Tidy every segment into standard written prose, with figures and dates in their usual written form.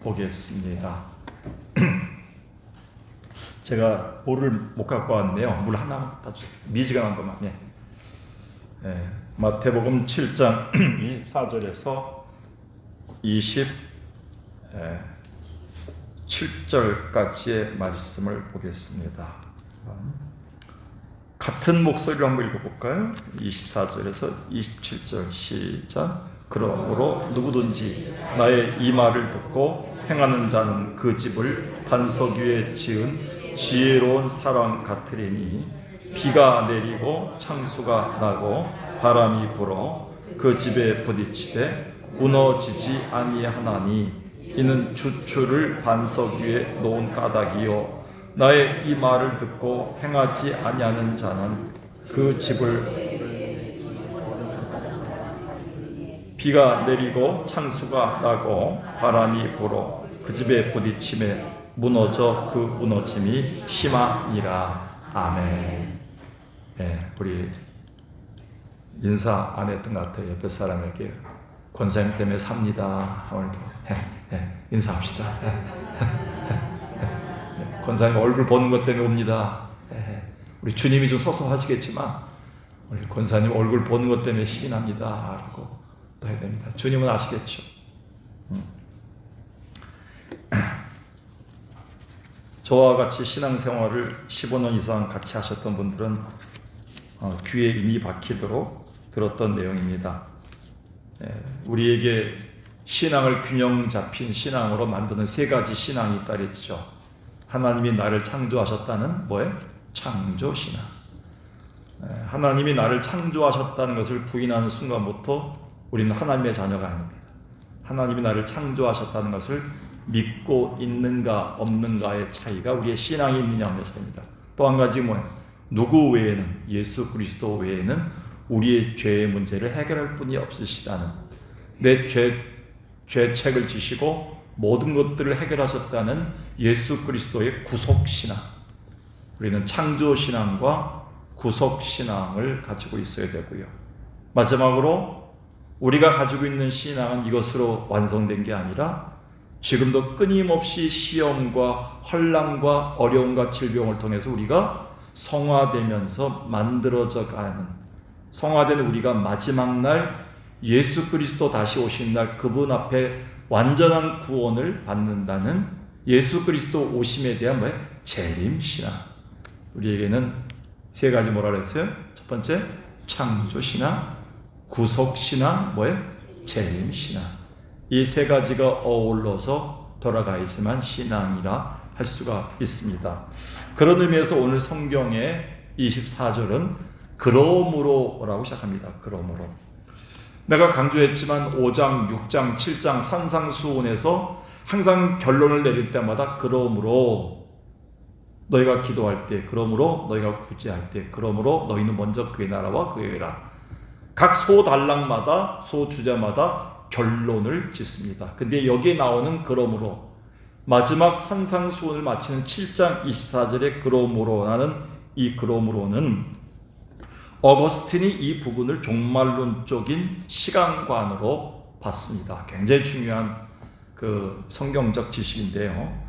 보겠습니다. 제가 물을 못 갖고 왔네요. 물 하나만 다 주세요. 미지근한 것만. 마태복음 7장 24절에서 27절까지의 말씀을 보겠습니다. 같은 목소리로 한번 읽어볼까요? 24절에서 27절 시작. 그러므로 누구든지 나의 이 말을 듣고 행하는 자는 그 집을 반석 위에 지은 지혜로운 사람 같으리니 비가 내리고 창수가 나고 바람이 불어 그 집에 부딪히되 무너지지 아니하나니 이는 주추를 반석 위에 놓은 까닭이요 나의 이 말을 듣고 행하지 아니하는 자는 그 집을 비가 내리고 창수가 나고 바람이 불어 그 집에 부딪힘에 무너져 그 무너짐이 심하니라. 아멘. 우리 인사 안 했던 것 같아요. 옆에 사람에게 권사님 때문에 삽니다. 오늘도 인사합시다. 권사님 얼굴 보는 것 때문에 옵니다. 우리 주님이 좀 소소하시겠지만 우리 권사님 얼굴 보는 것 때문에 힘이 납니다. 라고 또 해야 됩니다. 주님은 아시겠죠. 저와 같이 신앙생활을 15년 이상 같이 하셨던 분들은 귀에 인이 박히도록 들었던 내용입니다. 우리에게 신앙을 균형 잡힌 신앙으로 만드는 세 가지 신앙이 있다 그랬죠. 하나님이 나를 창조하셨다는 뭐예요? 창조신앙. 하나님이 나를 창조하셨다는 것을 부인하는 순간부터 우리는 하나님의 자녀가 아닙니다. 하나님이 나를 창조하셨다는 것을 믿고 있는가 없는가의 차이가 우리의 신앙이 있느냐 하면서입니다. 또 한 가지 뭐예요? 누구 외에는, 예수 그리스도 외에는 우리의 죄의 문제를 해결할 분이 없으시다는, 내 죄책을 지시고 모든 것들을 해결하셨다는 예수 그리스도의 구속신앙. 우리는 창조신앙과 구속신앙을 가지고 있어야 되고요. 마지막으로 우리가 가지고 있는 신앙은 이것으로 완성된 게 아니라 지금도 끊임없이 시험과 혼란과 어려움과 질병을 통해서 우리가 성화되면서 만들어져 가는, 성화된 우리가 마지막 날 예수 그리스도 다시 오신 날 그분 앞에 완전한 구원을 받는다는 예수 그리스도 오심에 대한 뭐예요? 재림신앙. 우리에게는 세 가지 뭐라 그랬어요? 첫 번째 창조신앙, 구속신앙, 뭐예요? 재림신앙. 이 세 가지가 어울러서 돌아가야지만 신앙이라 할 수가 있습니다. 그런 의미에서 오늘 성경의 24절은 그러므로라고 시작합니다. 그러므로. 내가 강조했지만 5장, 6장, 7장 산상수훈에서 항상 결론을 내릴 때마다 그러므로 너희가 기도할 때, 그러므로 너희가 구제할 때, 그러므로 너희는 먼저 그의 나라와 그의 의라. 각 소단락마다, 소주제마다 결론을 짓습니다. 근데 여기에 나오는 그러므로, 마지막 산상수훈을 마치는 7장 24절의 그러므로라는 이 그러므로는 어거스틴이 이 부분을 종말론적인 시간관으로 봤습니다. 굉장히 중요한 그 성경적 지식인데요.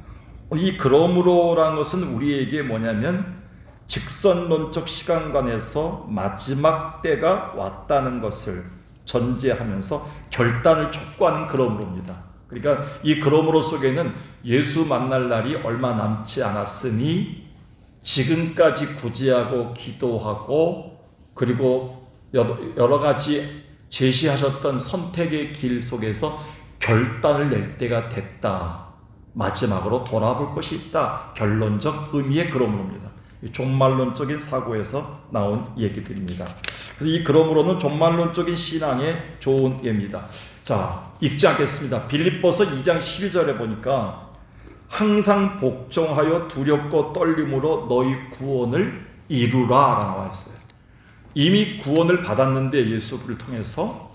이 그러므로라는 것은 우리에게 뭐냐면 직선론적 시간관에서 마지막 때가 왔다는 것을 전제하면서 결단을 촉구하는 그러므로입니다. 그러니까 이 그러므로 속에는 예수 만날 날이 얼마 남지 않았으니 지금까지 구제하고 기도하고 그리고 여러 가지 제시하셨던 선택의 길 속에서 결단을 낼 때가 됐다. 마지막으로 돌아볼 것이 있다. 결론적 의미의 그러므로입니다. 종말론적인 사고에서 나온 얘기들입니다. 그래서 이 그러므로는 종말론적인 신앙의 좋은 예입니다. 자, 읽지 않겠습니다. 빌립보서 2장 12절에 보니까 항상 복종하여 두렵고 떨림으로 너희 구원을 이루라 라고 나와 있어요. 이미 구원을 받았는데 예수를 통해서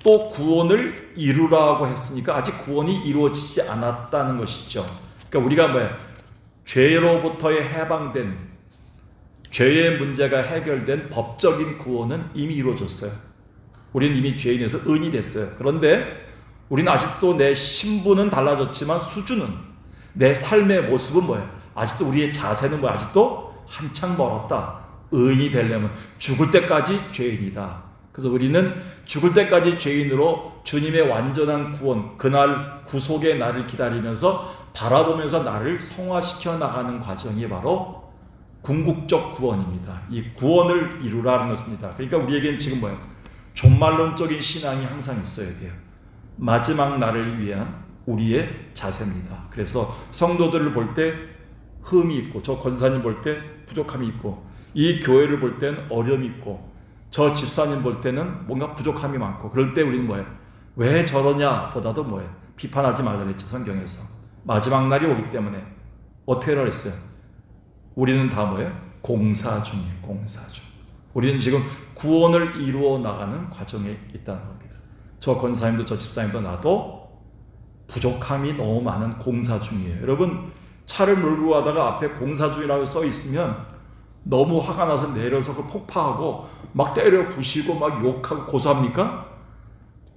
또 구원을 이루라고 했으니까 아직 구원이 이루어지지 않았다는 것이죠. 그러니까 우리가 뭐예요? 죄로부터의 해방된, 죄의 문제가 해결된 법적인 구원은 이미 이루어졌어요. 우리는 이미 죄인에서 의인이 됐어요. 그런데 우리는 아직도 내 신분은 달라졌지만 수준은, 내 삶의 모습은 뭐예요? 아직도 우리의 자세는 뭐예요? 아직도 한창 멀었다. 의인이 되려면 죽을 때까지 죄인이다. 그래서 우리는 죽을 때까지 죄인으로 주님의 완전한 구원, 그날 구속의 날을 기다리면서 바라보면서 나를 성화시켜 나가는 과정이 바로 궁극적 구원입니다. 이 구원을 이루라는 것입니다. 그러니까 우리에겐 지금 뭐예요? 종말론적인 신앙이 항상 있어야 돼요. 마지막 날을 위한 우리의 자세입니다. 그래서 성도들을 볼 때 흠이 있고, 저 권사님 볼 때 부족함이 있고, 이 교회를 볼 때는 어려움이 있고, 저 집사님 볼 때는 뭔가 부족함이 많고, 그럴 때 우리는 뭐예요? 왜 저러냐 보다도 뭐예요? 비판하지 말라 그랬죠, 성경에서. 마지막 날이 오기 때문에 어떻게 하라 했어요? 우리는 다 뭐예요? 공사 중이에요. 공사 중. 우리는 지금 구원을 이루어 나가는 과정에 있다는 겁니다. 저 권사님도 저 집사님도 나도 부족함이 너무 많은 공사 중이에요. 여러분, 차를 몰고 가다가 앞에 공사 중이라고 써 있으면 너무 화가 나서 내려서 그 폭파하고 막 때려 부시고 막 욕하고 고소합니까?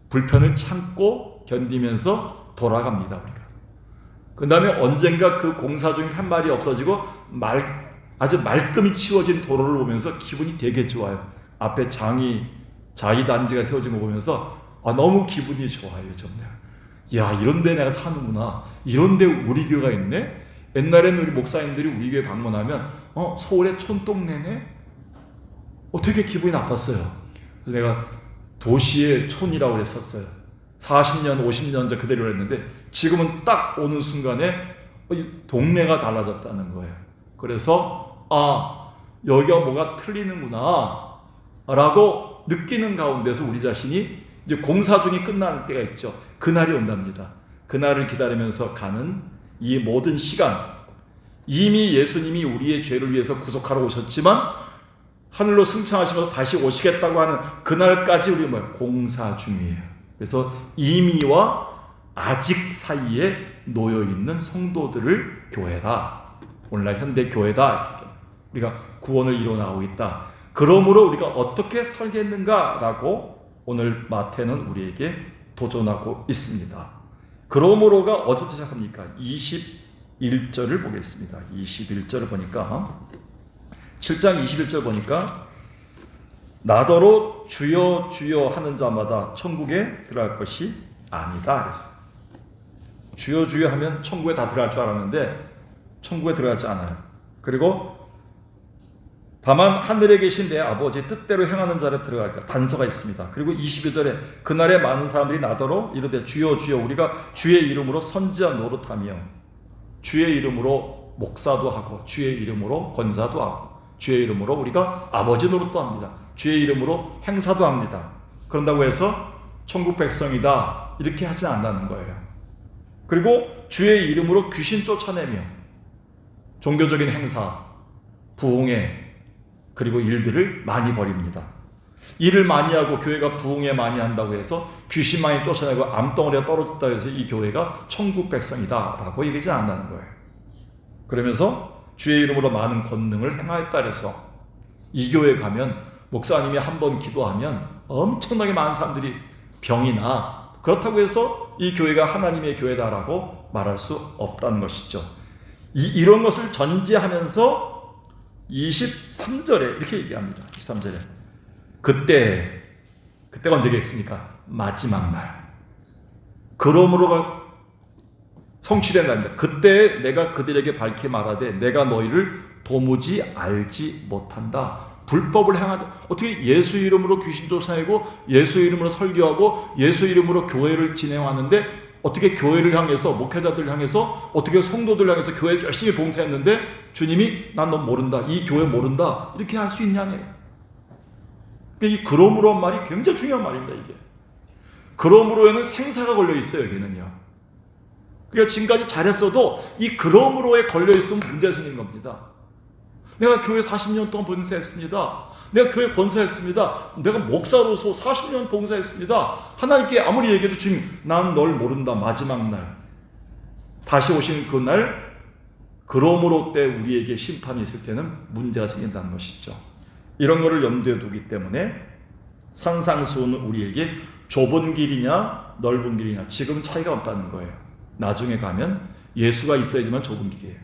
불편을 참고 견디면서 돌아갑니다, 우리가. 그 다음에 언젠가 그 공사 중인 팻말이 없어지고 아주 말끔히 치워진 도로를 보면서 기분이 되게 좋아요. 앞에 자위단지가 세워진 거 보면서 너무 기분이 좋아요, 정말. 야, 이런 데 내가 사는구나. 이런 데 우리 교회가 있네? 옛날에는 우리 목사님들이 우리 교회 방문하면 서울의 촌동네네? 되게 기분이 나빴어요. 그래서 내가 도시의 촌이라고 그랬었어요. 40년, 50년 전 그대로 했는데 지금은 딱 오는 순간에 동네가 달라졌다는 거예요. 그래서 여기가 뭐가 틀리는구나 라고 느끼는 가운데서 우리 자신이 이제 공사 중이 끝날 때가 있죠. 그날이 온답니다. 그날을 기다리면서 가는 이 모든 시간, 이미 예수님이 우리의 죄를 위해서 구속하러 오셨지만 하늘로 승천하시면서 다시 오시겠다고 하는 그날까지 우리 공사 중이에요. 그래서 이미와 아직 사이에 놓여있는 성도들을 교회다, 오늘날 현대 교회다, 우리가 구원을 이뤄나가고 있다. 그러므로 우리가 어떻게 살겠는가라고 오늘 마태는 우리에게 도전하고 있습니다. 그러므로가 어디부터 시작합니까? 21절을 보겠습니다. 21절을 보니까 7장 21절 보니까 나더러 주여 주여 하는 자마다 천국에 들어갈 것이 아니다 그랬어요. 주여 주여 하면 천국에 다 들어갈 줄 알았는데 천국에 들어가지 않아요. 그리고 다만 하늘에 계신 내 아버지 뜻대로 행하는 자를 들어갈까 단서가 있습니다. 그리고 22절에 그날에 많은 사람들이 나더러 이르되 주여 주여 우리가 주의 이름으로 선지자 노릇하며 주의 이름으로 목사도 하고 주의 이름으로 권사도 하고 주의 이름으로 우리가 아버지 노릇도 합니다. 주의 이름으로 행사도 합니다. 그런다고 해서 천국 백성이다 이렇게 하진 않는다는 거예요. 그리고 주의 이름으로 귀신 쫓아내며 종교적인 행사, 부흥회 그리고 일들을 많이 벌입니다. 일을 많이 하고 교회가 부흥회 많이 한다고 해서 귀신 많이 쫓아내고 암덩어리가 떨어졌다고 해서 이 교회가 천국 백성이다 라고 얘기하지 않는다는 거예요. 그러면서 주의 이름으로 많은 권능을 행하였다 해서 이 교회 가면 목사님이 한번 기도하면 엄청나게 많은 사람들이 병이 나, 그렇다고 해서 이 교회가 하나님의 교회다라고 말할 수 없다는 것이죠. 이런 것을 전제하면서 23절에 이렇게 얘기합니다. 23절에 그때가 언제겠습니까? 마지막 날, 그러므로가 성취된 날입니다. 그때 내가 그들에게 밝히 말하되 내가 너희를 도무지 알지 못한다. 불법을 행하자. 어떻게 예수 이름으로 귀신 쫓아내고 예수 이름으로 설교하고 예수 이름으로 교회를 진행하는데 어떻게 교회를 향해서, 목회자들을 향해서, 어떻게 성도들을 향해서 교회 열심히 봉사했는데 주님이 난 너 모른다, 이 교회 모른다 이렇게 할 수 있냐니. 이 그러므로 말이 굉장히 중요한 말입니다. 이게 그러므로에는 생사가 걸려 있어요. 여기는요. 그러니까 지금까지 잘했어도 이 그러므로에 걸려 있으면 문제가 생긴 겁니다. 내가 교회 40년 동안 봉사했습니다. 내가 교회 권사했습니다. 내가 목사로서 40년 봉사했습니다. 하나님께 아무리 얘기해도 지금 난 널 모른다. 마지막 날 다시 오신 그날 그러므로 때 우리에게 심판이 있을 때는 문제가 생긴다는 것이죠. 이런 거를 염두에 두기 때문에 산상수훈은 우리에게 좁은 길이냐 넓은 길이냐 지금 차이가 없다는 거예요. 나중에 가면 예수가 있어야지만 좁은 길이에요.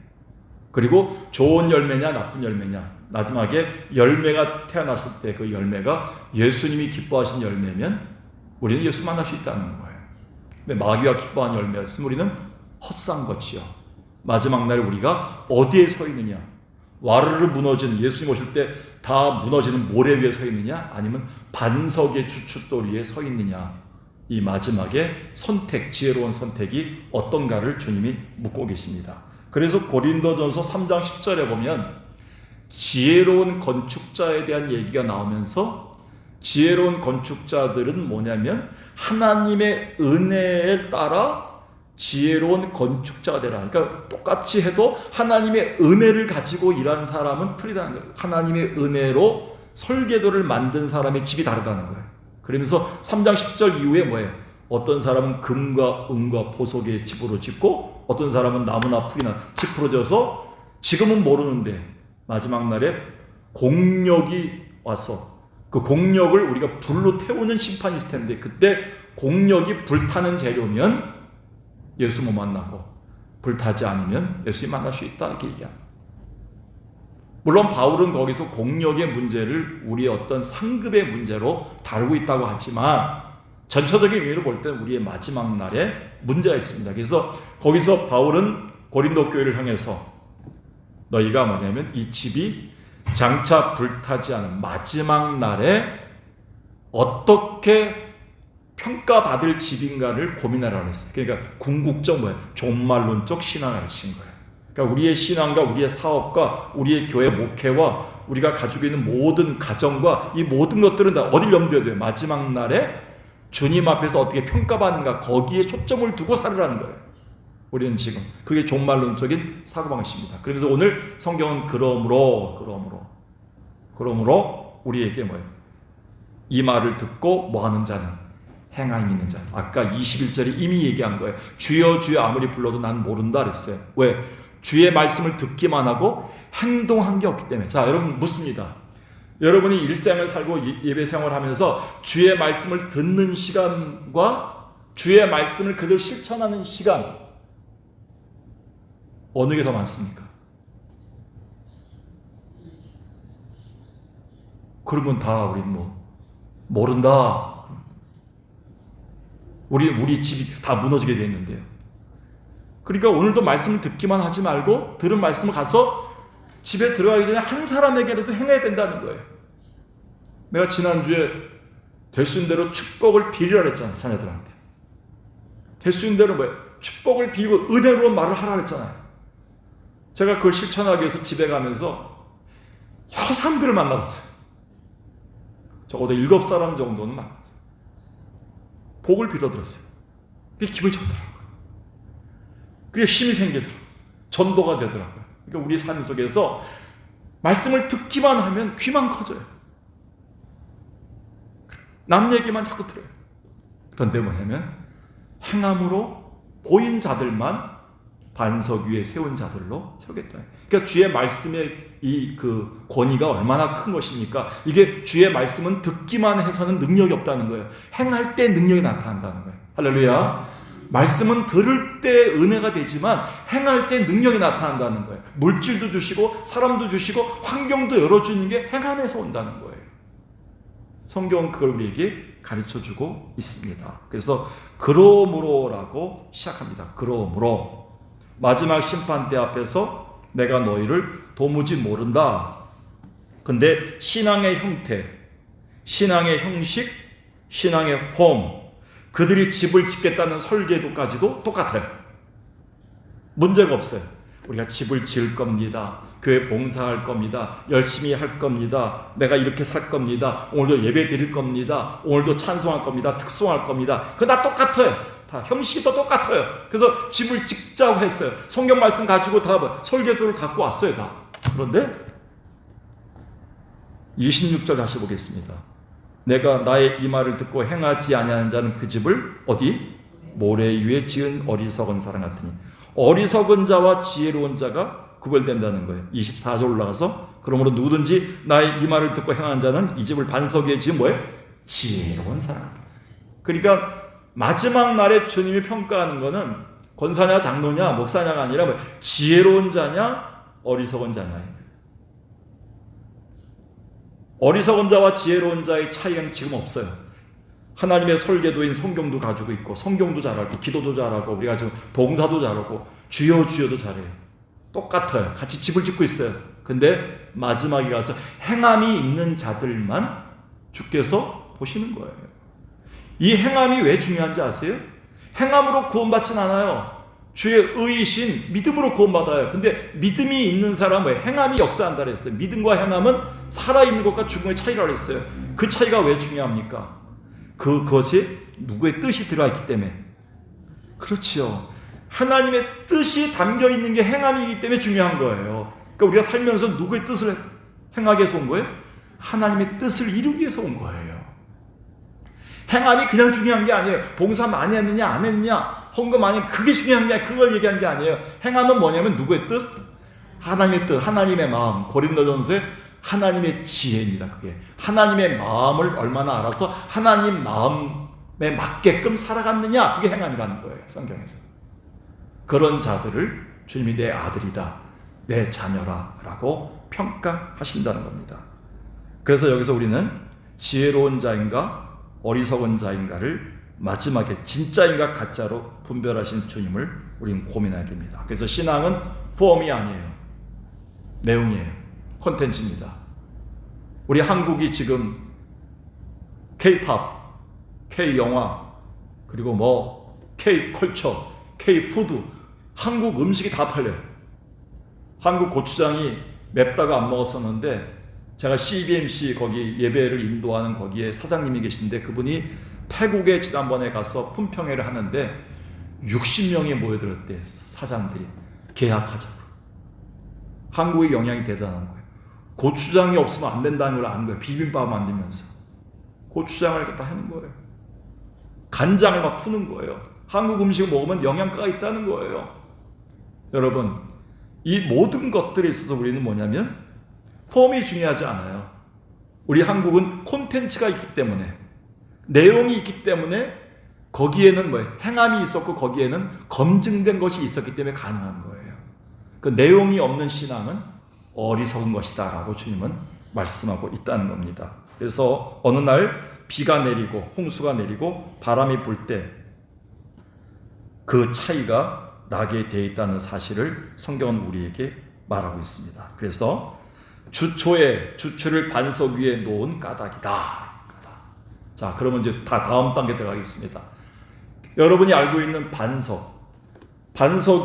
그리고 좋은 열매냐 나쁜 열매냐, 마지막에 열매가 태어났을 때 그 열매가 예수님이 기뻐하신 열매면 우리는 예수 만날 수 있다는 거예요. 근데 마귀가 기뻐하는 열매였으면 우리는 헛산것이요. 마지막 날에 우리가 어디에 서 있느냐, 와르르 무너진, 예수님 오실 때 다 무너지는 모래 위에 서 있느냐, 아니면 반석의 주춧돌 위에 서 있느냐, 이 마지막에 선택, 지혜로운 선택이 어떤가를 주님이 묻고 계십니다. 그래서 고린도전서 3장 10절에 보면 지혜로운 건축자에 대한 얘기가 나오면서, 지혜로운 건축자들은 뭐냐면 하나님의 은혜에 따라 지혜로운 건축자가 되라. 그러니까 똑같이 해도 하나님의 은혜를 가지고 일한 사람은 틀리다는 거예요. 하나님의 은혜로 설계도를 만든 사람의 집이 다르다는 거예요. 그러면서 3장 10절 이후에 뭐예요? 어떤 사람은 금과 은과 보석의 집으로 짓고, 어떤 사람은 나무나 풀이나 짚으로 져서, 지금은 모르는데 마지막 날에 공력이 와서 그 공력을 우리가 불로 태우는 심판이 있을 텐데, 그때 공력이 불타는 재료면 예수 못 만나고, 불타지 않으면 예수님 만날 수 있다, 이렇게 얘기합니다. 물론 바울은 거기서 공력의 문제를 우리의 어떤 상급의 문제로 다루고 있다고 하지만, 전체적인 의미로 볼 때는 우리의 마지막 날에 문제가 있습니다. 그래서 거기서 바울은 고린도 교회를 향해서 너희가 뭐냐면 이 집이 장차 불타지 않은 마지막 날에 어떻게 평가받을 집인가를 고민하라고 했어요. 그러니까 궁극적 종말론적 신앙을 가르친 거예요. 그러니까 우리의 신앙과 우리의 사업과 우리의 교회 목회와 우리가 가지고 있는 모든 가정과 이 모든 것들은 다 어딜 염두에 둬요? 마지막 날에 주님 앞에서 어떻게 평가받는가, 거기에 초점을 두고 살으라는 거예요. 우리는 지금 그게 종말론적인 사고방식입니다. 그러면서 오늘 성경은 그러므로 우리에게 뭐예요? 이 말을 듣고 뭐하는 자는 행함이 있는 자. 아까 21절에 이미 얘기한 거예요. 주여 주여 아무리 불러도 난 모른다 그랬어요. 왜? 주의 말씀을 듣기만 하고 행동한 게 없기 때문에. 자, 여러분 묻습니다. 여러분이 일생을 살고 예배 생활하면서 주의 말씀을 듣는 시간과 주의 말씀을 그대로 실천하는 시간, 어느 게 더 많습니까? 그러면 다 우리 모른다. 우리 집이 다 무너지게 돼 있는데요. 그러니까 오늘도 말씀을 듣기만 하지 말고 들은 말씀을 가서 집에 들어가기 전에 한 사람에게라도 행해야 된다는 거예요. 내가 지난주에 될 수 있는 대로 축복을 빌으라 그랬잖아요. 자녀들한테. 될 수 있는 대로 축복을 빌고 은혜로운 말을 하라 그랬잖아요. 제가 그걸 실천하기 위해서 집에 가면서 여러 사람들을 만나봤어요. 적어도 7사람 정도는 만났어요. 복을 빌어들었어요. 그게 기분이 좋더라고요. 그게 힘이 생기더라고요. 전도가 되더라고요. 그러니까 우리 삶 속에서 말씀을 듣기만 하면 귀만 커져요. 남 얘기만 자꾸 들어요. 그런데 뭐냐면 행함으로 보인 자들만 반석 위에 세운 자들로 세우겠다. 그러니까 주의 말씀의 이 권위가 얼마나 큰 것입니까? 이게 주의 말씀은 듣기만 해서는 능력이 없다는 거예요. 행할 때 능력이 나타난다는 거예요. 할렐루야. 말씀은 들을 때 은혜가 되지만 행할 때 능력이 나타난다는 거예요. 물질도 주시고 사람도 주시고 환경도 열어주는 게 행함에서 온다는 거예요. 성경은 그걸 우리에게 가르쳐주고 있습니다. 그래서 그러므로라고 시작합니다. 그러므로 마지막 심판대 앞에서 내가 너희를 도무지 모른다. 근데 신앙의 형태, 신앙의 형식, 신앙의 폼, 그들이 집을 짓겠다는 설계도까지도 똑같아요. 문제가 없어요. 우리가 집을 지을 겁니다. 교회 봉사할 겁니다. 열심히 할 겁니다. 내가 이렇게 살 겁니다. 오늘도 예배 드릴 겁니다. 오늘도 찬송할 겁니다. 특송할 겁니다. 그거 다 똑같아요. 다 형식이 또 똑같아요. 그래서 집을 짓자고 했어요. 성경 말씀 가지고 다 설계도를 갖고 왔어요. 다. 그런데 26절 다시 보겠습니다. 내가 나의 이 말을 듣고 행하지 아니하는 자는 그 집을 어디? 모래 위에 지은 어리석은 사람 같으니. 어리석은 자와 지혜로운 자가 구별된다는 거예요. 24절 올라가서 그러므로 누구든지 나의 이 말을 듣고 행하는 자는 이 집을 반석 위에 지은 뭐예요? 지혜로운 사람. 그러니까 마지막 날에 주님이 평가하는 거는 권사냐 장로냐 목사냐가 아니라 뭐 지혜로운 자냐 어리석은 자냐. 어리석은 자와 지혜로운 자의 차이는 지금 없어요. 하나님의 설계도인 성경도 가지고 있고 성경도 잘하고 기도도 잘하고 우리가 지금 봉사도 잘하고 주여 주여도 잘해요. 똑같아요. 같이 집을 짓고 있어요. 근데 마지막에 가서 행함이 있는 자들만 주께서 보시는 거예요. 이 행함이 왜 중요한지 아세요? 행함으로 구원받진 않아요. 주의 의이신 믿음으로 구원받아요. 근데 믿음이 있는 사람은 행함이 역사한다 그랬어요. 믿음과 행함은 살아있는 것과 죽음의 차이라고 했어요. 그 차이가 왜 중요합니까? 그것이 누구의 뜻이 들어있기 때문에. 그렇지요. 하나님의 뜻이 담겨있는 게 행함이기 때문에 중요한 거예요. 그러니까 우리가 살면서 누구의 뜻을 행하기 위해서 온 거예요? 하나님의 뜻을 이루기 위해서 온 거예요. 행함이 그냥 중요한 게 아니에요. 봉사 많이 했느냐 안 했느냐 헌금 많이 그게 중요한 게 아니에요. 그걸 얘기한 게 아니에요. 행함은 뭐냐면 누구의 뜻? 하나님의 뜻, 하나님의 마음. 고린도전서에 하나님의 지혜입니다. 그게 하나님의 마음을 얼마나 알아서 하나님 마음에 맞게끔 살아갔느냐, 그게 행함이라는 거예요. 성경에서. 그런 자들을 주님이 내 아들이다, 내 자녀라 라고 평가하신다는 겁니다. 그래서 여기서 우리는 지혜로운 자인가 어리석은 자인가를 마지막에 진짜인가 가짜로 분별하신 주님을 우리는 고민해야 됩니다. 그래서 신앙은 폼이 아니에요. 내용이에요. 콘텐츠입니다. 우리 한국이 지금 K-팝, K-영화, 그리고 뭐 K-컬처, K-푸드, 한국 음식이 다 팔려요. 한국 고추장이 맵다고 안 먹었었는데 제가 CBMC 거기 예배를 인도하는 거기에 사장님이 계신데 그분이 태국에 지난번에 가서 품평회를 하는데 60명이 모여들었대. 사장들이 계약하자고. 한국의 영향이 대단한 거예요. 고추장이 없으면 안 된다는 걸 아는 거예요. 비빔밥 만들면서 고추장을 갖다 하는 거예요. 간장을 막 푸는 거예요. 한국 음식을 먹으면 영양가가 있다는 거예요. 여러분, 이 모든 것들에 있어서 우리는 뭐냐면 폼이 중요하지 않아요. 우리 한국은 콘텐츠가 있기 때문에, 내용이 있기 때문에 거기에는 뭐 행함이 있었고 거기에는 검증된 것이 있었기 때문에 가능한 거예요. 그 내용이 없는 신앙은 어리석은 것이다 라고 주님은 말씀하고 있다는 겁니다. 그래서 어느 날 비가 내리고 홍수가 내리고 바람이 불 때 그 차이가 나게 되어 있다는 사실을 성경은 우리에게 말하고 있습니다. 그래서 주초에 주추를 반석 위에 놓은 까닭이다. 자, 그러면 이제 다음 단계 들어가겠습니다. 여러분이 알고 있는 반석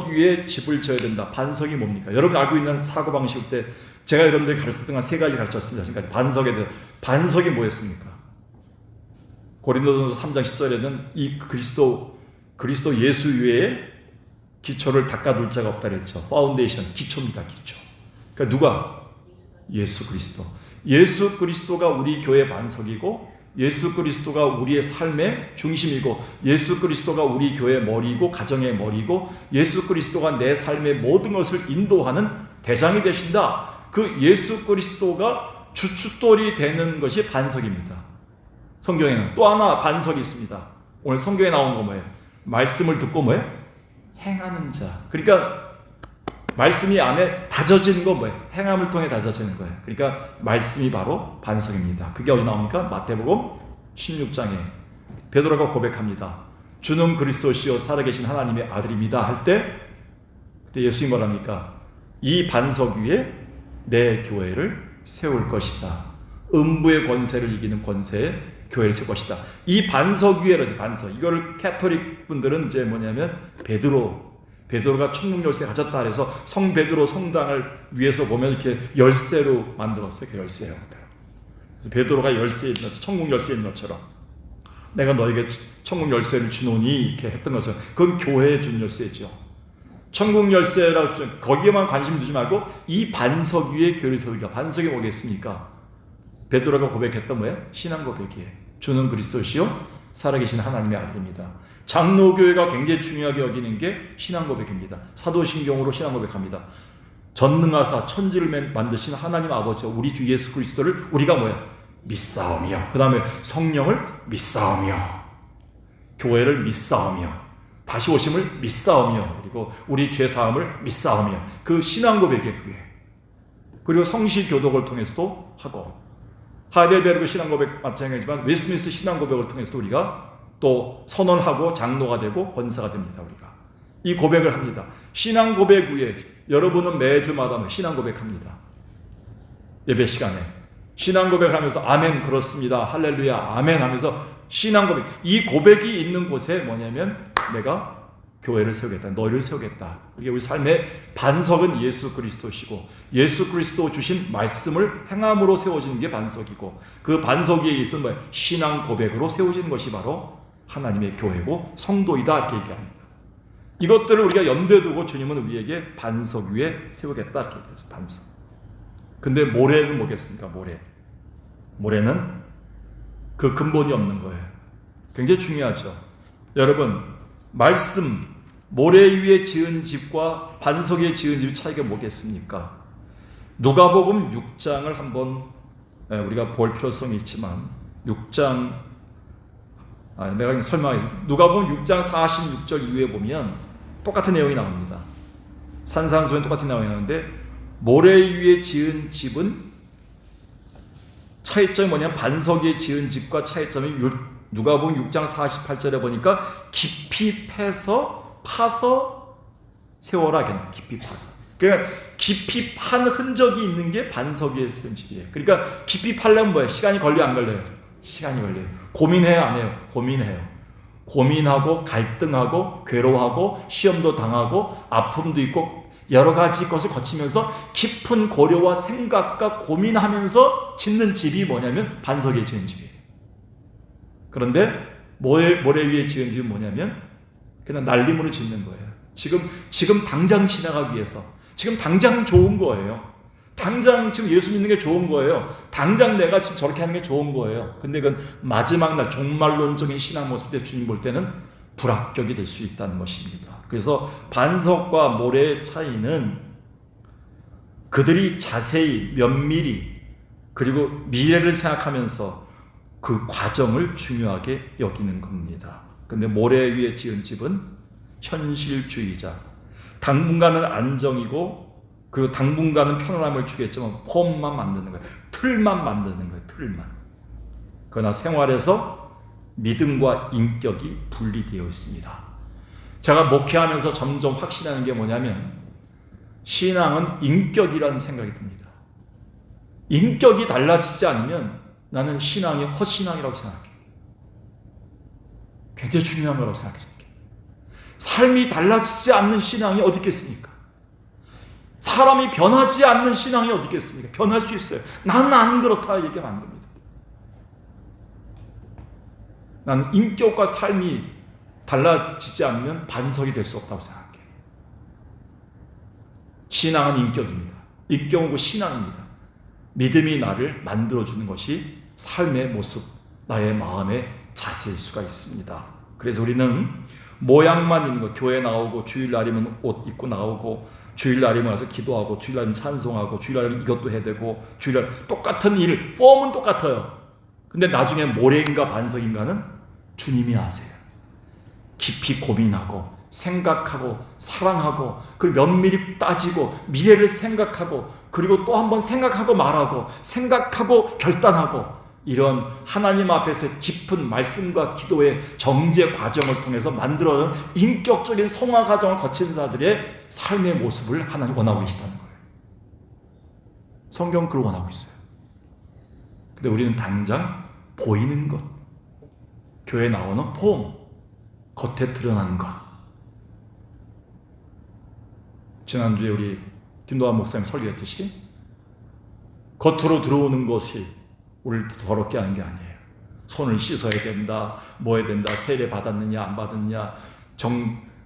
위에 집을 지어야 된다. 반석이 뭡니까? 여러분이 알고 있는 사고방식 때 제가 여러분들이 가르쳤던 건 세 가지 가르쳤습니다. 지금까지 반석에 대한 반석이 뭐였습니까? 고린도전서 3장 10절에는 이 그리스도 예수 위에 기초를 닦아둘 자가 없다 그랬죠. 파운데이션, 기초입니다. 기초. 그러니까 누가? 예수 그리스도. 예수 그리스도가 우리 교회 반석이고 예수 그리스도가 우리의 삶의 중심이고 예수 그리스도가 우리 교회의 머리이고 가정의 머리이고 예수 그리스도가 내 삶의 모든 것을 인도하는 대장이 되신다. 그 예수 그리스도가 주춧돌이 되는 것이 반석입니다. 성경에는 또 하나 반석이 있습니다. 오늘 성경에 나온 거 뭐예요? 말씀을 듣고 뭐예요? 행하는 자. 그러니까 말씀이 안에 다져지는 건 뭐예요? 행함을 통해 다져지는 거예요. 그러니까 말씀이 바로 반석입니다. 그게 어디 나옵니까? 마태복음 16장에 베드로가 고백합니다. 주는 그리스도시요 살아계신 하나님의 아들입니다 할 때 그때 예수님이 뭐랍니까? 이 반석 위에 내 교회를 세울 것이다. 음부의 권세를 이기는 권세의 교회를 세울 것이다. 이 반석 위에라지 반석. 이거를 캐토릭 분들은 이제 뭐냐면 베드로가 천국 열쇠 가졌다 그래서 성 베드로 성당을 위에서 보면 이렇게 열쇠로 만들었어요. 그 열쇠 형태. 그래서 베드로가 열쇠에 있는 것처럼, 천국 열쇠에 있는 것처럼 내가 너에게 천국 열쇠를 주노니 이렇게 했던 것처럼 그건 교회에 준 열쇠죠. 천국 열쇠라고 거기에만 관심 두지 말고 이 반석 위에 교회를 세우기가. 반석이 뭐겠습니까? 베드로가 고백했던 뭐예요? 신앙 고백이에요. 주는 그리스도시요 살아계신 하나님의 아들입니다. 장로교회가 굉장히 중요하게 여기는 게 신앙 고백입니다. 사도신경으로 신앙 고백합니다. 전능하사 천지를 만드신 하나님 아버지 우리 주 예수 그리스도를 우리가 뭐야? 믿사오며 그 다음에 성령을 믿사오며 교회를 믿사오며 다시 오심을 믿사오며 그리고 우리 죄사함을 믿사오며 그 신앙 고백의 그게 그리고 성시 교독을 통해서도 하고 하이델베르그 신앙 고백 마찬가지지만 웨스트민스터 신앙 고백을 통해서도 우리가 또 선언하고 장로가 되고 권사가 됩니다. 우리가 이 고백을 합니다. 신앙 고백 후에 여러분은 매주마다 신앙 고백합니다. 예배 시간에 신앙 고백을 하면서 아멘 그렇습니다. 할렐루야 아멘 하면서 신앙 고백 이 고백이 있는 곳에 뭐냐면 내가 교회를 세우겠다. 너희를 세우겠다. 이게 우리 삶의 반석은 예수 그리스도시고 예수 그리스도 주신 말씀을 행함으로 세워지는 게 반석이고 그 반석 위에 있는 뭐예요? 신앙 고백으로 세워지는 것이 바로 하나님의 교회고 성도이다 이렇게 얘기합니다. 이것들을 우리가 염두에 두고 주님은 우리에게 반석 위에 세우겠다 이렇게 얘기했어요. 반석. 근데 모래는 뭐겠습니까? 모래는 그 근본이 없는 거예요. 굉장히 중요하죠. 여러분 말씀 모래 위에 지은 집과 반석 위에 지은 집 차이가 뭐겠습니까? 누가복음 6장을 한번 우리가 볼 필요성이 있지만 6장 내가 설마 누가복음 6장 46절 이후에 보면 똑같은 내용이 나옵니다. 산상수훈 똑같은 내용이 나오는데 모래 위에 지은 집은 차이점이 뭐냐면 반석 위에 지은 집과 차이점이 누가복음 6장 48절에 보니까 깊이 파서 세워라 그냥 깊이 파서. 그러니까 깊이 판 흔적이 있는 게 반석 위에 세운 집이에요. 그러니까 깊이 파려면 뭐예요? 시간이 걸려요, 안 걸려요? 시간이 걸려요. 고민해요, 안 해요? 고민해요. 고민하고 갈등하고 괴로워하고 시험도 당하고 아픔도 있고 여러 가지 것을 거치면서 깊은 고려와 생각과 고민하면서 짓는 집이 뭐냐면 반석 위에 지은 집이에요. 그런데 모래 위에 지은 집은 뭐냐면 그냥 날림으로 짓는 거예요. 지금 당장 지나가기 위해서 지금 당장 좋은 거예요. 당장 지금 예수 믿는 게 좋은 거예요. 당장 내가 지금 저렇게 하는 게 좋은 거예요. 근데 그건 마지막 날 종말론적인 신앙 모습 때 주님 볼 때는 불합격이 될 수 있다는 것입니다. 그래서 반석과 모래의 차이는 그들이 자세히 면밀히 그리고 미래를 생각하면서 그 과정을 중요하게 여기는 겁니다. 근데 모래 위에 지은 집은 현실주의자. 당분간은 안정이고 그리고 당분간은 편안함을 주겠지만 폼만 만드는 거예요. 틀만 만드는 거예요. 틀만. 그러나 생활에서 믿음과 인격이 분리되어 있습니다. 제가 목회하면서 점점 확신하는 게 뭐냐면 신앙은 인격이라는 생각이 듭니다. 인격이 달라지지 않으면 나는 신앙이 헛신앙이라고 생각해요. 굉장히 중요한 거라고 생각해요. 삶이 달라지지 않는 신앙이 어디 있겠습니까? 사람이 변하지 않는 신앙이 어디 있겠습니까? 변할 수 있어요. 나는 안 그렇다 얘기하면 안 됩니다. 나는 인격과 삶이 달라지지 않으면 반석이 될 수 없다고 생각해요. 신앙은 인격입니다. 인격은 신앙입니다. 믿음이 나를 만들어주는 것이 삶의 모습, 나의 마음의 자세일 수가 있습니다. 그래서 우리는 모양만 있는 거, 교회 나오고 주일날이면 옷 입고 나오고 주일날이면 와서 기도하고 주일날이면 찬송하고 주일날이면 이것도 해야 되고 주일날 똑같은 일, 폼은 똑같아요. 근데 나중에 모래인가 반석인가는 주님이 아세요. 깊이 고민하고 생각하고 사랑하고 그리고 면밀히 따지고 미래를 생각하고 그리고 또 한 번 생각하고 말하고 생각하고 결단하고 이런 하나님 앞에서 깊은 말씀과 기도의 정제 과정을 통해서 만들어낸 인격적인 성화 과정을 거친 자들의 삶의 모습을 하나님 원하고 계시다는 거예요. 성경은 그걸 원하고 있어요. 근데 우리는 당장 보이는 것, 교회 나오는 폼, 겉에 드러나는 것. 지난주에 우리 김도환 목사님 설교했듯이 겉으로 들어오는 것이 우리를 더럽게 하는 게 아니에요. 손을 씻어야 된다, 뭐 해야 된다, 세례 받았느냐 안 받았느냐,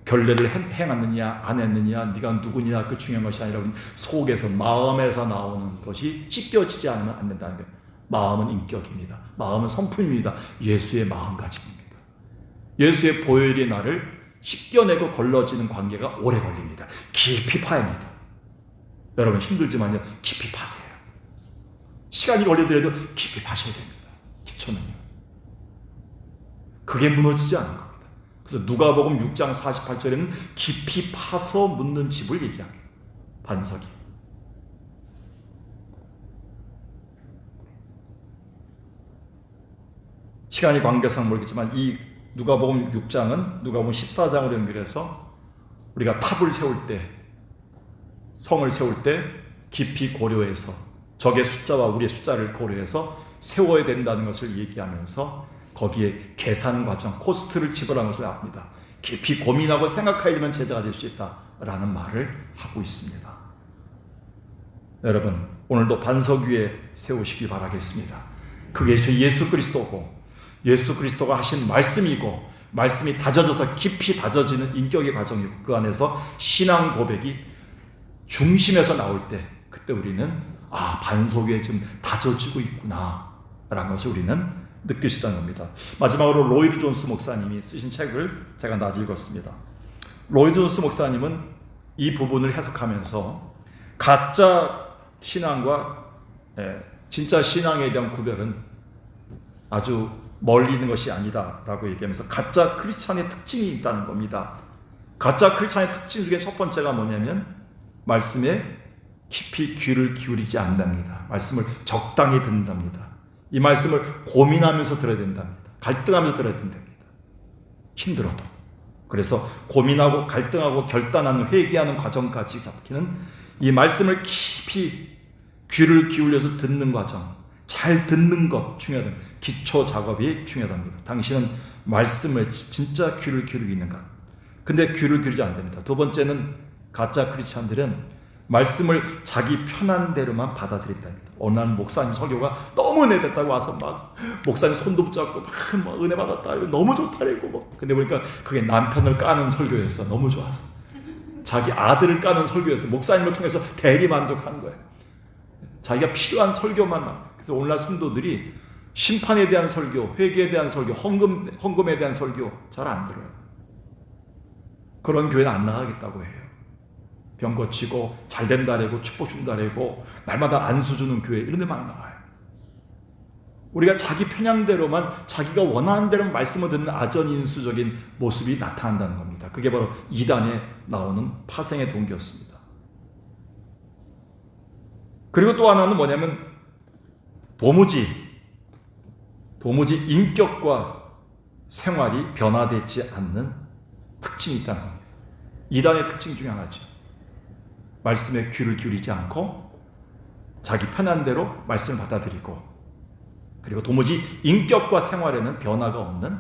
결례를 행했느냐 안 했느냐, 네가 누구냐, 그 중요한 것이 아니라 속에서 마음에서 나오는 것이 씻겨지지 않으면 안 된다는 거예요. 마음은 인격입니다. 마음은 성품입니다. 예수의 마음가짐입니다. 예수의 보혈이 나를 씻겨내고 걸러지는 관계가 오래 걸립니다. 깊이 파야 합니다. 여러분 힘들지만요, 깊이 파세요. 시간이 걸리더라도 깊이 파셔야 됩니다. 기초는요. 그게 무너지지 않는 겁니다. 그래서 누가복음 6장 48절에는 깊이 파서 묻는 집을 얘기합니다. 반석이. 시간이 관계상 모르겠지만 이 누가복음 6장은 누가복음 14장으로 연결해서 우리가 탑을 세울 때, 성을 세울 때 깊이 고려해서 적의 숫자와 우리의 숫자를 고려해서 세워야 된다는 것을 얘기하면서 거기에 계산 과정, 코스트를 지불하는 것을 압니다. 깊이 고민하고 생각해야지만 제자가 될 수 있다라는 말을 하고 있습니다. 여러분, 오늘도 반석 위에 세우시기 바라겠습니다. 그게 예수 그리스도고, 예수 그리스도가 하신 말씀이고, 말씀이 다져져서 깊이 다져지는 인격의 과정이고, 그 안에서 신앙 고백이 중심에서 나올 때, 그때 우리는 반석 위에 지금 다져지고 있구나 라는 것을 우리는 느낄 수 있다는 겁니다. 마지막으로 로이드 존스 목사님이 쓰신 책을 제가 낮에 읽었습니다. 로이드 존스 목사님은 이 부분을 해석하면서 가짜 신앙과 진짜 신앙에 대한 구별은 아주 멀리 있는 것이 아니다 라고 얘기하면서 가짜 크리스찬의 특징이 있다는 겁니다. 가짜 크리스찬의 특징 중에 첫 번째가 뭐냐면 말씀에 깊이 귀를 기울이지 않는답니다. 말씀을 적당히 듣는답니다. 이 말씀을 고민하면서 들어야 된답니다. 갈등하면서 들어야 된답니다. 힘들어도. 그래서 고민하고 갈등하고 결단하는, 회개하는 과정까지 잡히는 이 말씀을 깊이 귀를 기울여서 듣는 과정, 잘 듣는 것 중요하다. 기초 작업이 중요하답니다. 당신은 말씀을 진짜 귀를 기울이고 있는가? 근데 귀를 기울이지 않답니다. 두 번째는 가짜 크리스찬들은 말씀을 자기 편한 대로만 받아들인답니다. 어느 날 목사님 설교가 너무 은혜 됐다고 와서 막 목사님 손도 붙잡고 막 은혜 받았다, 너무 좋다래고 뭐. 근데 보니까 그게 남편을 까는 설교였어. 너무 좋았어. 자기 아들을 까는 설교였어. 목사님을 통해서 대리 만족한 거예요. 자기가 필요한 설교만. 그래서 오늘날 성도들이 심판에 대한 설교, 회개에 대한 설교, 헌금에 대한 설교 잘 안 들어요. 그런 교회는 안 나가겠다고 해요. 병 고치고 잘 된다래고 축복 준다래고 날마다 안수 주는 교회 이런 데 많이 나와요. 우리가 자기 편향대로만, 자기가 원하는 대로 말씀을 듣는 아전인수적인 모습이 나타난다는 겁니다. 그게 바로 이단에 나오는 파생의 동기였습니다. 그리고 또 하나는 뭐냐면 도무지 인격과 생활이 변화되지 않는 특징이 있다는 겁니다. 이단의 특징 중에 하나죠. 말씀에 귀를 기울이지 않고 자기 편한 대로 말씀을 받아들이고, 그리고 도무지 인격과 생활에는 변화가 없는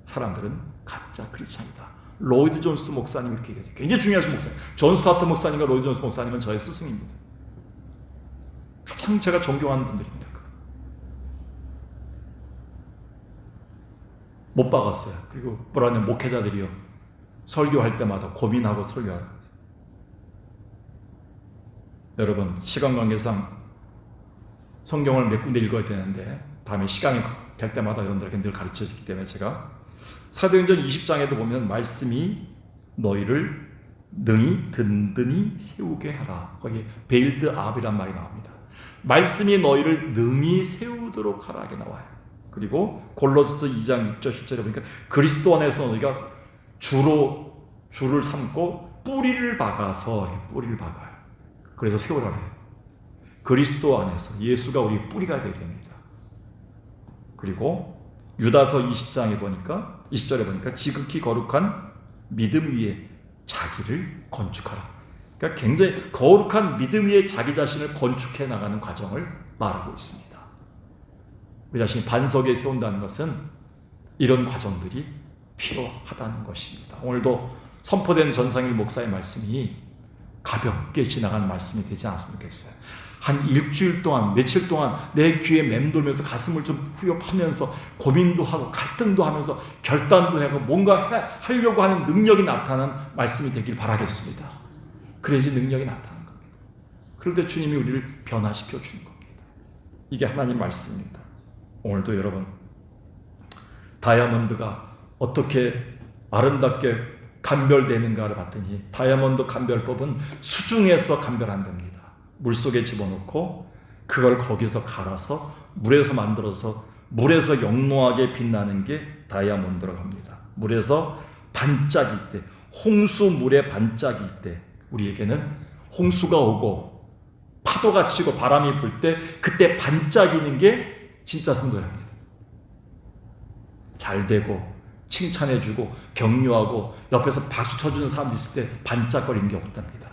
사람들은 가짜 크리스찬이다. 로이드 존스 목사님 이렇게 얘기해요. 굉장히 중요하신 목사님. 존 스타트 목사님과 로이드 존스 목사님은 저의 스승입니다. 가장 제가 존경하는 분들입니다. 못 박았어요. 그리고 뭐라냐, 목회자들이요, 설교할 때마다 고민하고 설교하라. 여러분, 시간 관계상 성경을 몇 군데 읽어야 되는데 다음에 시간이 될 때마다 여러분들에게 늘 가르쳐주기 때문에 제가 사도행전 20장에도 보면 말씀이 너희를 능히 든든히 세우게 하라. 거기에 베일드 압이란 말이 나옵니다. 말씀이 너희를 능히 세우도록 하라 하게 나와요. 그리고 골로새 2장 6절 10절에 보니까 그리스도 안에서 너희가 줄을 삼고 뿌리를 박아서 뿌리를 박아요. 그래서 세우라 해요. 그리스도 안에서 예수가 우리 뿌리가 되어야 됩니다. 그리고 유다서 20절에 보니까 지극히 거룩한 믿음 위에 자기를 건축하라. 그러니까 굉장히 거룩한 믿음 위에 자기 자신을 건축해 나가는 과정을 말하고 있습니다. 우리 자신이 반석에 세운다는 것은 이런 과정들이 필요하다는 것입니다. 오늘도 선포된 전상일 목사의 말씀이 가볍게 지나가는 말씀이 되지 않았으면 좋겠어요. 한 일주일 동안, 며칠 동안 내 귀에 맴돌면서 가슴을 좀 후벼파면서 고민도 하고 갈등도 하면서 결단도 하고 뭔가 하려고 하는 능력이 나타나는 말씀이 되길 바라겠습니다. 그래야지 능력이 나타나는 겁니다. 그럴 때 주님이 우리를 변화시켜 주는 겁니다. 이게 하나님 말씀입니다. 오늘도 여러분, 다이아몬드가 어떻게 아름답게 감별되는가를 봤더니 다이아몬드 감별법은 수중에서 감별한답니다. 물속에 집어넣고 그걸 거기서 갈아서 물에서 만들어서 물에서 영롱하게 빛나는 게 다이아몬드라고 합니다. 물에서 반짝일 때, 홍수물의 반짝일 때 우리에게는 홍수가 오고 파도가 치고 바람이 불 때 그때 반짝이는 게 진짜 성도랍니다. 잘 되고 칭찬해주고 격려하고 옆에서 박수 쳐주는 사람들이 있을 때 반짝거리는 게 없답니다.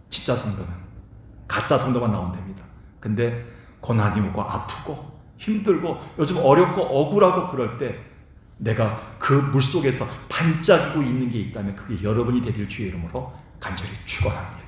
진짜 성도는. 가짜 성도만 나온답니다. 근데 고난이 오고 아프고 힘들고 요즘 어렵고 억울하고 그럴 때 내가 그 물속에서 반짝이고 있는 게 있다면 그게 여러분이 되길 주의 이름으로 간절히 축원합니다.